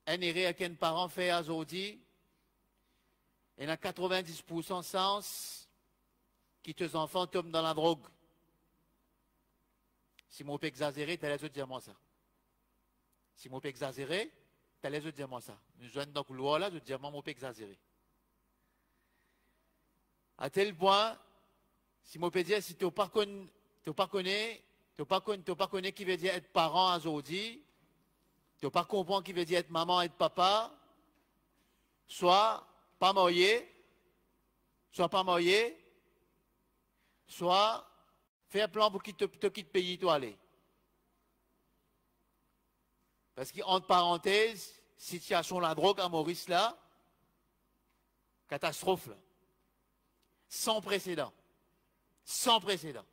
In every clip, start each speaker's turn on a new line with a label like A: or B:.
A: un erreur qu'un parent fait aujourd'hui, il y a 90% sens que tes enfants tombent dans la drogue. Si je peux exagérer, tu allais dire moi ça. Si je peux exagérer, tu allais dire moi ça. Nous jeunes dans le couloir là, je dis moi, je peux exagérer. À tel point, si je peux dire, si tu n'as pas connu qui veut dire être parent aujourd'hui, tu n'as pas compris qui veut dire être maman, être papa, soit pas marié, soit faire plan pour qu'il te quitte pays, toi aller. Parce qu'entre parenthèses, situation la drogue à Maurice là, catastrophe là. Sans précédent. Sans précédent.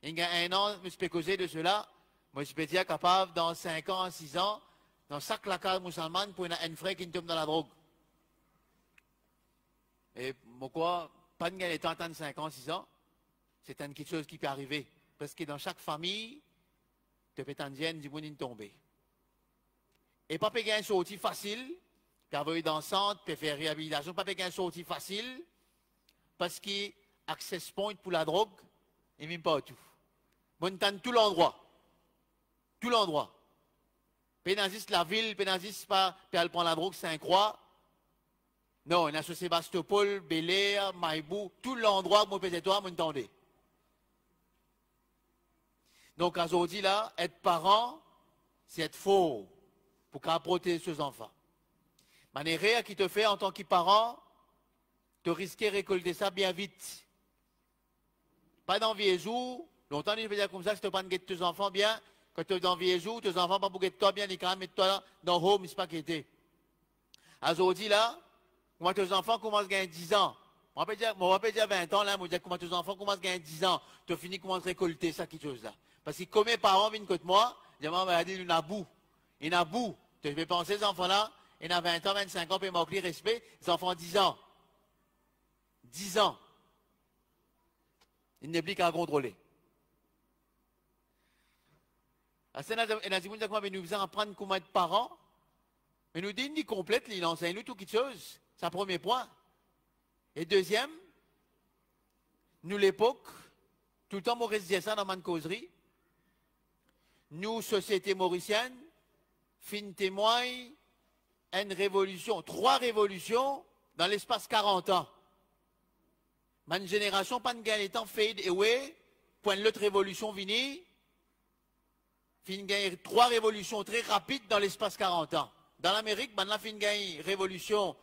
A: Il y a un an, je me suis causé de cela, moi je peux dire capable dans 5 ans, 6 ans, dans chaque lacade musulmane pour un frère qui tombe dans la drogue. Et pourquoi, pas de gagner temps de 5 ans, 6 ans, c'est quelque chose qui peut arriver. Parce que dans chaque famille, tu peux t'en dire, du monde tomber. Et pas payer un sortie facile, car vous dans le centre, peut faire réhabilitation, pas payer un sortie facile, parce que access point pour la drogue, et même pas tout. Bon, t'as tout l'endroit. Tout l'endroit. Pénazis la ville, Pénazis pas, puis elle prend la drogue, Saint-Croix. Non, il y a sur Sébastopol, Bel Air, Maïbou, tout l'endroit où peut-être toi, m'entendez. Donc, aujourd'hui, là, être parent, c'est être faux pour protéger ses enfants. Manière qui te fait en tant que parent, tu risques de récolter ça bien vite. Pas dans vieux jours, longtemps, je vais dire comme ça, si tu pas de tes enfants bien, quand tu es dans vieux jours, tes enfants pas pour toi bien, ils quand même mettre toi dans le home, c'est pas qu'était. Aujourd'hui, là, comment tes enfants commencent à gagner 10 ans. On va pas dire 20 ans, là, on va dire comment tes enfants commencent à gagner 10 ans. Tu finis commences à récolter ça, quelque chose là. Parce que comme mes parents viennent contre moi, ils disent, il y en a bout. Il y en a bout. Tu peux penser, ces enfants-là, il y en a 20 ans, 25 ans, puis ils manquent respect, les enfants 10 ans. 10 ans. Il n'est plus qu'à contrôler. Il y a des gens qui nous apprendre comment être parents, mais nous disent, il complète, il enseigne nous tout quelque chose. C'est un premier point. Et deuxième, nous, l'époque, tout le temps, Maurice disait ça dans ma causerie, nous, société mauricienne, fin témoigne, une révolution, 3 révolutions dans l'espace 40 ans. Ma génération, pas de gain temps, fade away, point l'autre révolution venue, fin gagne 3 révolutions très rapides dans l'espace 40 ans. Dans l'Amérique, maintenant, fin gagne révolution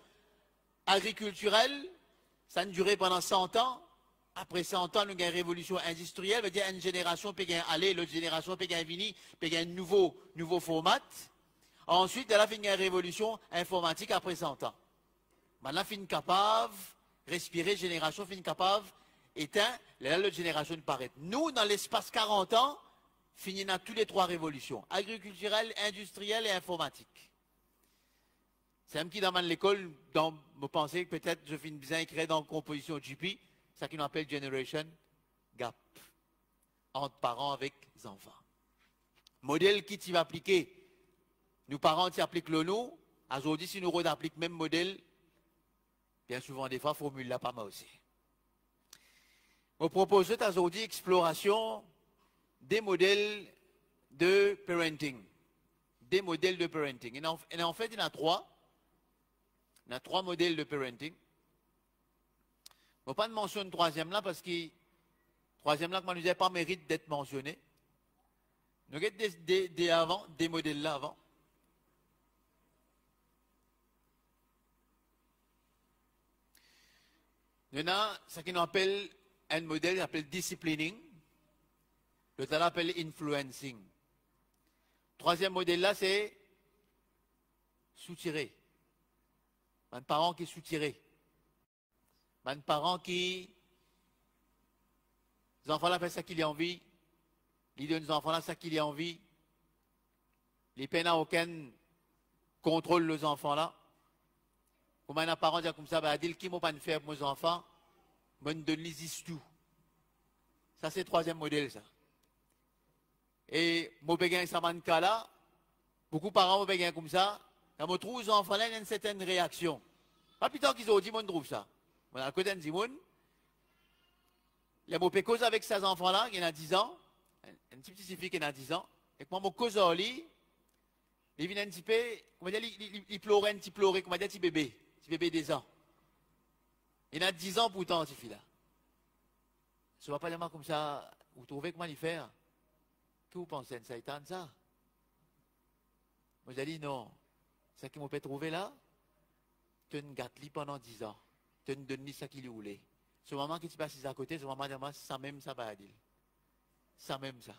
A: agriculturelle, ça a duré pendant 100 ans. Après 100 ans, nous avons une révolution industrielle, veut dire une génération peut gagner aller, l'autre génération peut gagner venir, peut gagner un nouveau format. Ensuite, elle a fait une révolution informatique après 100 ans. Maintenant, fin capable, respirer, génération fin capable, éteint, là, l'autre génération paraît. Nous, dans l'espace 40 ans, finissons dans toutes les 3 révolutions, agriculturelle, industrielle et informatique. C'est un qui dans l'école, dans me pensée que peut-être je finis bien écrire dans la composition GP, ça qu'on appelle Generation Gap, entre parents avec les enfants. Modèle qui t'y va appliquer, nous parents qui appliquent le nous, aujourd'hui si nous appliquons le même modèle, bien souvent des fois, formule là pas mal aussi. Je propose aujourd'hui exploration des modèles de parenting. Des modèles de parenting. Et en fait, il y en a 3. Il y a 3 modèles de parenting. Je ne vais pas mentionner le 3e là parce que le 3e là, comme je ne disais, pas mérite d'être mentionné. Nous avons des modèles là avant. Il y en a ce qu'on appelle un modèle qui s'appelle disciplining. L'autre là appelle influencing. 3e modèle là, c'est soutirer. Un parent qui est soutiré. Un parent qui. Les enfants là font ça qu'il a envie. Ils donnent aux enfants là ça qu'il a envie. Les peines à aucun contrôle les enfants là. Comme un parent dit comme ça, bah, dit qui m'a pas faire pour mes enfants, me donne les tout. Ça c'est le 3e modèle ça. Et moi bégain ça man cas là, beaucoup de parents me bégain comme ça, quand on trouve les enfants là, il y a une certaine réaction. Pas plus tard qu'ils ont dit, moi, on trouve ça. On a un côté de Zimoun. Il y a mon cause avec ces enfants-là, qui a 10 ans. Un petit fille qui a 10 ans. Et quand mon cause au lit, il vient un petit peu, comment dire, il pleurait un petit pleurer, comment dire, petit bébé des ans. Il a 10 ans pourtant, cette fille-là. Ce ne va pas les mains comme ça, vous trouvez comment il faire? Que vous pensez de ça? Ça? Moi, j'ai dit non. Ce qui m'a fait trouver là, tu ne gâtes pendant 10 ans. Tu ne donnes ça qu'il voulait. Ce moment qui se passe à côté, ce moment de moi, ça même ça va dire. Ça même ça.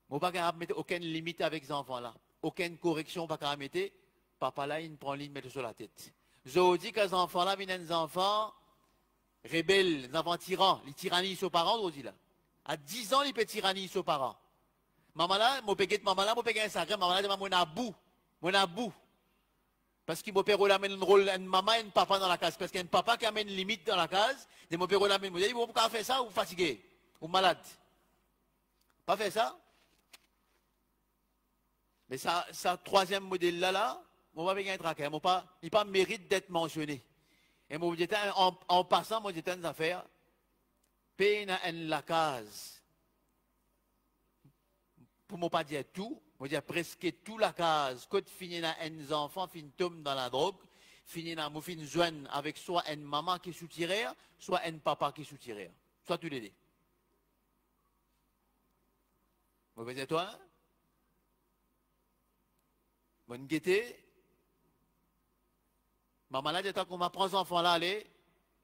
A: Je ne vais pas mettre aucune limite avec ces enfants-là. Aucune correction, pas qu'à mettre. Papa là, il prend l'île, mettre sur la tête. Je dis que ces enfants-là, viennent des enfants rebelles, des enfants tyrans. Ils tyrannient sur parents, je dis là. À 10 ans, ils peuvent tyranniser sur parents. Maman là, mon péguet, maman là, mon péguet Instagram, maman là, mon abou. Mon abou. Parce que mon père amène un rôle, une maman et un papa dans la case. Parce qu'il y a un papa qui amène une limite dans la case. Et mon père amène, il dit, vous pouvez faire ça ou fatigué, ou malade. Pas faire ça. Mais ça troisième modèle là, mon pas bien traqué. Il n'a pas mérite d'être mentionné. Et mon en passant, moi j'étais une affaire, peine à la case. Pour ne pas dire tout, je dire presque tout la case. Quand finit dans un enfant, finit tombe dans la drogue, finit dans mon fin jeune avec soit une maman qui soutirait, soit un papa qui soutirait. Soit tous les deux. Vous voyez toi? Bonne gaieté. Maman là, quand on m'apprend ces enfants-là, aller,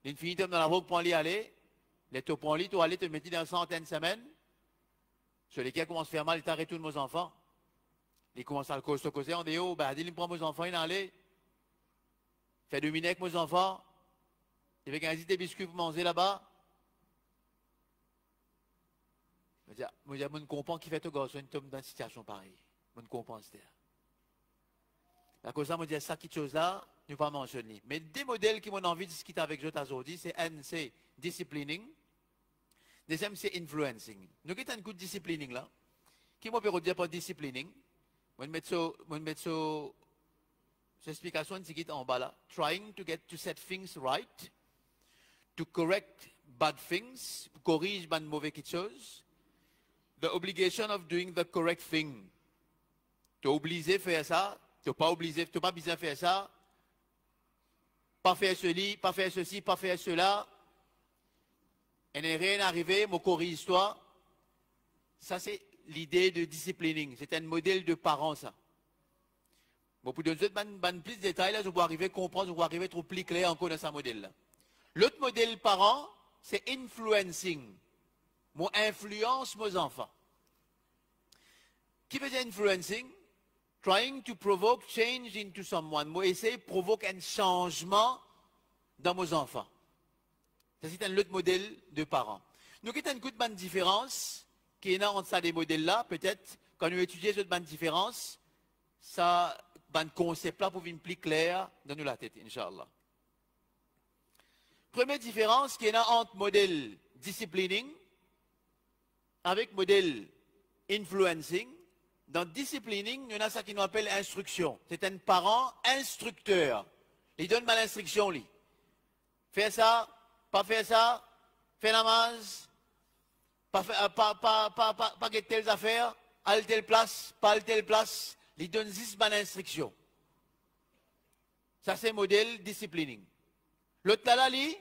A: une fille tombe dans la drogue, pour aller aller, les te prends lit, tu aller te mettre dans une centaine de semaines. Sur lesquels commence à faire mal, il t'arrête tous nos enfants. Il commence à le causer, on dit, oh, bah, il prend mes enfants, il en allait. Fait dominer avec mes enfants. Il fait gagner des biscuits pour manger là-bas. Je ne comprends qui fait tout garçon une tombe dans une situation pareille. Je ne comprends pas. La cause ça, je dis ça, quelque chose là, je ne vais pas mentionner. Mais des modèles qui m'ont envie de discuter avec eux aujourd'hui, c'est un, c'est disciplining. Deuxième, c'est influencing. Nous avons un coup de disciplining là. Qui m'a pu dire pour disciplining? Je vais mettre cette explication en bas là. Trying to set things right, to correct bad things, pour corriger les mauvaises choses. The obligation of doing the correct thing. Tu es obligé de faire ça, tu n'es pas obligé, tu n'es pas besoin de faire ça. Pas faire ceci, pas faire ceci, pas faire cela. Il n'est rien arrivé, me corrige-toi. Ça, c'est l'idée de disciplining. C'est un modèle de parents, ça. Bon, pour donner plus de détails, là, je vais arriver à comprendre, je vais arriver à être plus clair encore dans ce modèle-là. L'autre modèle parent, c'est influencing. Moi, influence mes enfants. Qui veut dire influencing? Trying to provoke change into someone. Moi, essayer de provoquer un changement dans mes enfants. Ça, c'est un autre modèle de parents. Nous avons une toute bonne différence qui est entre ces modèles-là. Peut-être, quand nous étudions cette bonne différence, ça, bon concept-là pour venir plus clair dans nous la tête, Inch'Allah. Première différence qui est entre modèle disciplining avec modèle influencing. Dans disciplining, il y a ça qui nous appelle instruction. C'est un parent instructeur. Il donne mal instruction, lui. Fais ça, pas faire ça, fais la masse, pas telles affaires, à telle place, pas à telle place. Il donne 10 bonnes instructions. Ça, c'est modèle disciplining. L'autre là, lui,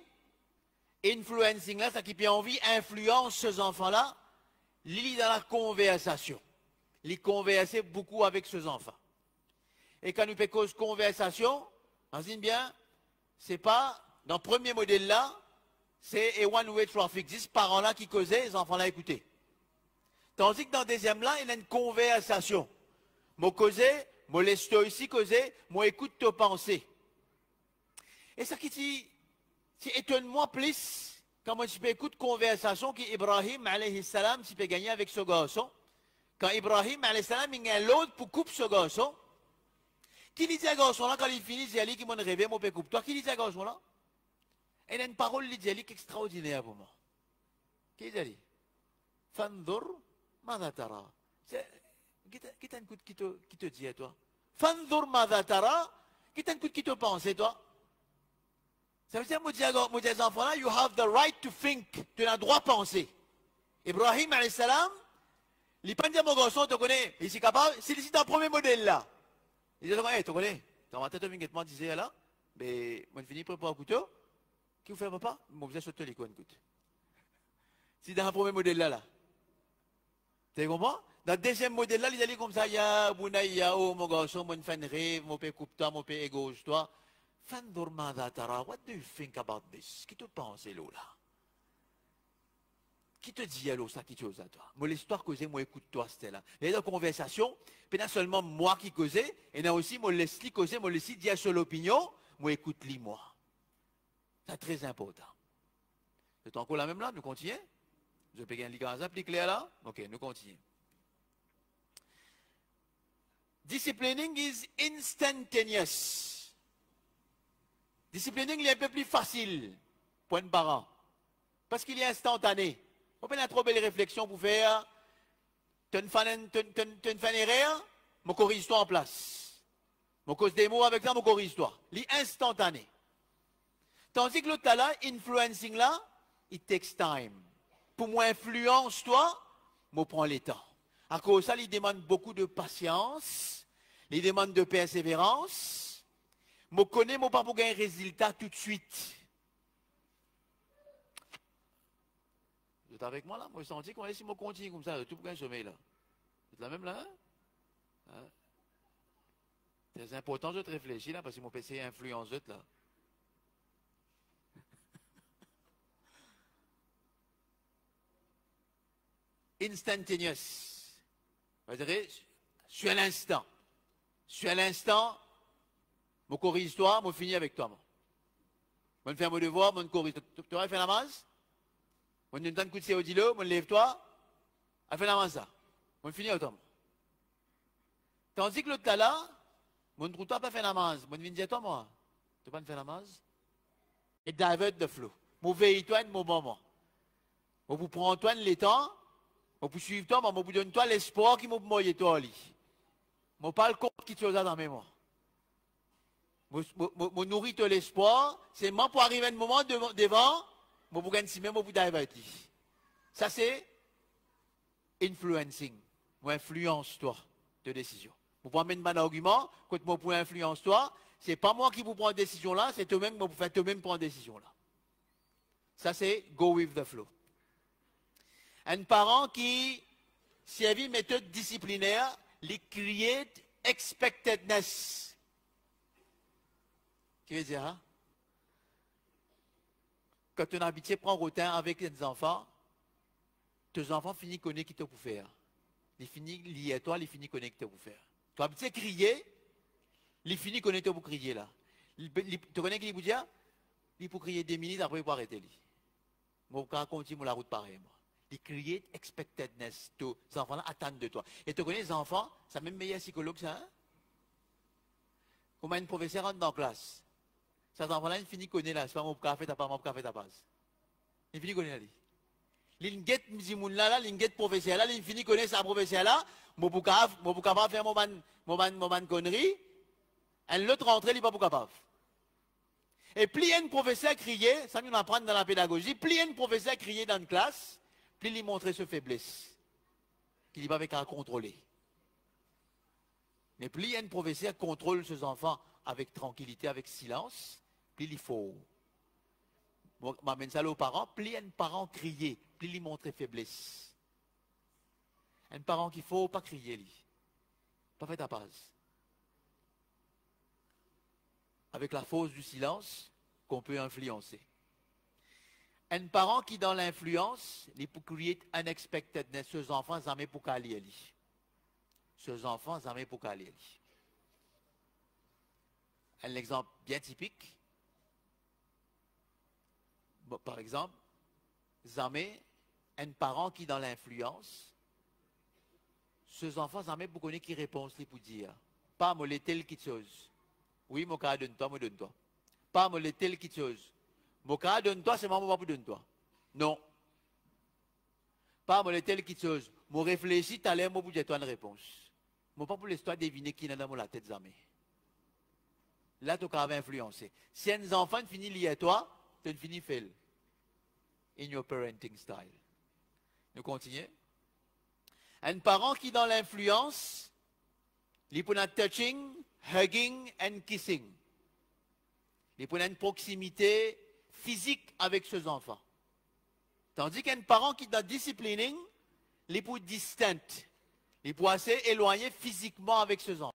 A: influencing, là, ça qui peut envie, influence ces enfants-là, lit dans la conversation. Il converse beaucoup avec ses enfants. Et quand nous faisons conversation, on dit bien, c'est pas, dans le premier modèle là, c'est un one-way traffic. 10 parents-là qui causaient, les enfants-là écoutaient. Tandis que dans le deuxième là, il y a une conversation. Moi causais, moi laisse toi ici causer, moi écoute tes pensées. Et ça qui dit, étonne-moi plus, quand moi tu peux écouter conversation qu'Ibrahim, alayhi salam, tu peux gagner avec ce garçon. Quand Ibrahim, alayhi salam, il y a l'autre pour couper ce garçon. Qui dit à ce garçon-là, quand il finit, il dit, qui m'a rêvé, mon père coupe. Toi, qui dit à ce garçon-là? Il y a une parole, il dit, extraordinaire pour moi. Qui dit? Fandur, manatara. Qui t'a un coup qui te dit à toi? Fanzur madhatara, qui te pense, toi? Ça veut dire, moi, dis aux enfants là, you have the right to think. Tu as le droit de penser. Ibrahim, alayhi salam, il pas dire mon garçon, tu connais, il est capable, c'est ici dans le premier modèle là. Il dit, hey, tu connais, tu vas tête au disait là, mais, moi, je finis pour un couteau. Qui vous fait papa? Moi, vous avez sauté les coins, écoute. C'est dans le premier modèle là. Tu comprends? Dans le deuxième modèle là, il allait comme ça, ya, bouna, oh, mon garçon, mon fan rêve, mon père coupe-toi, mon père égauge-toi. Fandur madhatara, what do you think about this? Qui te pense, là? Qui te dit, allô, ça, qui chose à toi? Moi, l'histoire causée, moi, écoute-toi, c'était là. Il y a une conversation, puis non seulement moi qui causais, et non aussi, moi, laisse-lui causer, moi, laisse-lui dire sur l'opinion, moi, écoute-lui, moi. C'est très important. C'est encore la même là, nous continuons? Je peux gagner un plus clair là? Ok, nous continuons. Disciplining is instantaneous. Disciplining, il est un peu plus facile pour un parent. Parce qu'il est instantané. On peut avoir trop belle réflexion pour faire. Tu as une fan erreur, je corrige toi en place. Je cause des mots avec ça, je corrige toi. Il est instantané. Tandis que l'autre là, influencing là, it takes time. Pour moi, influence toi, je prends le temps. À cause de ça, il demande beaucoup de patience, il demande de persévérance. Je connais mon papa pour gagner un résultat tout de suite. Vous êtes avec moi là? Moi, je sens qu'on est si je continue comme ça, tout pour gagner sommeil là. Vous êtes là même là? Hein? C'est important de réfléchir là, parce que mon PC influence là. Instantaneous. Vous direz, je suis à l'instant. Je suis à l'instant. Je corrige toi, je finis avec toi. Je fais mon devoir, je corrige. Tu aurais fait la masse? Je donne un coup de séo d'îlot, je lève toi. Je fais la masse ça. Je finis avec toi. Tandis que l'autre là, je ne trouve pas faire la masse. Je viens dire toi, moi. Tu ne peux pas faire la masse? Et divert the flow. Je veille toi, mon moment. Je vous prends toi le temps. Je vous suivre toi, je vous donne toi l'espoir qui m'a moyen toi. Je parle compte qui te dans mes mots. Je nourris l'espoir, c'est moi pour arriver à un moment devant, je vous gagne si même, je vous divert. Ça c'est influencing. Moi influence toi de décision. Vous prenez un argument, quand moi pour influence toi, c'est pas moi qui vous prends une décision là, c'est toi-même qui vous faites toi-même prendre une décision là. Ça c'est go with the flow. Un parent qui servit méthode disciplinaire, les create expectedness. Qui veut dire, hein? Quand tu as habitué prendre rotin avec tes enfants finissent connaître qui te pour faire. Ils finissent liés à toi, ils finissent connaître qui te pour faire. Tu as habitué crier, ils finissent connaître pour crier là. Tu connais qui vous dit? Il pour crier 2 minutes après il faut arrêter. Moi, quand continue la route pareil, moi. Ils create expectedness. Les enfants là attendent de toi. Et tu connais les enfants, c'est même meilleur psychologue ça, hein? Comment une professeure rentre dans la classe? Ces enfants-là, ils finissent connaître là. C'est pas mon café, t'as pas mon café, t'as pas. Ils finissent connaître là. L'inglet mzimoun là, l'inglet professeur là, ils finissent connaître sa professeur là. Mon capable faire mon connerie. Et l'autre rentrée, il n'est pas capable. Et plus un professeur criait, ça nous apprend dans la pédagogie, plus un professeur criait dans une classe, plus il montrait sa faiblesse. Qu'il n'est pas avec à contrôler. Mais plus un professeur contrôle ses enfants avec tranquillité, avec silence, plus il faut. Je m'amène ça aux parents, plus un parent criait, plus il montrait faiblesse. Un parent qu'il ne faut pas crier, lui. Pas fait ta base. Avec la force du silence qu'on peut influencer. Un parent qui, dans l'influence, il peut créer unexpectedness. Ses enfants, jamais pour qu'aller. Ses enfants, jamais pour qu'aller. Un exemple bien typique. Bon, par exemple, jamais un parent qui, dans l'influence, ses enfants, jamais pour connaître qui réponse pour dire. Pas moi, les telle qui chose. Oui, mon cas donne-toi, moi donne-toi. Pas moi, les telle qui chose. Mon cas donne-toi, c'est moi pour donne-toi. Non. Pas moi, les telle qui chose. Moi réfléchis, t'as l'air, moi pour dire toi une réponse. Moi, pas pour l'histoire deviner qui est dans la tête zamé. Là, tu as influencé. Si un enfant finit lié à toi, tu finis fail. In your parenting style. Nous continuons. Un parent qui dans l'influence, il peut être touching, hugging and kissing. Il peut une proximité physique avec ses enfants. Tandis qu'un parent qui dans disciplining, il peut distant. Il peut assez éloigner physiquement avec ses enfants.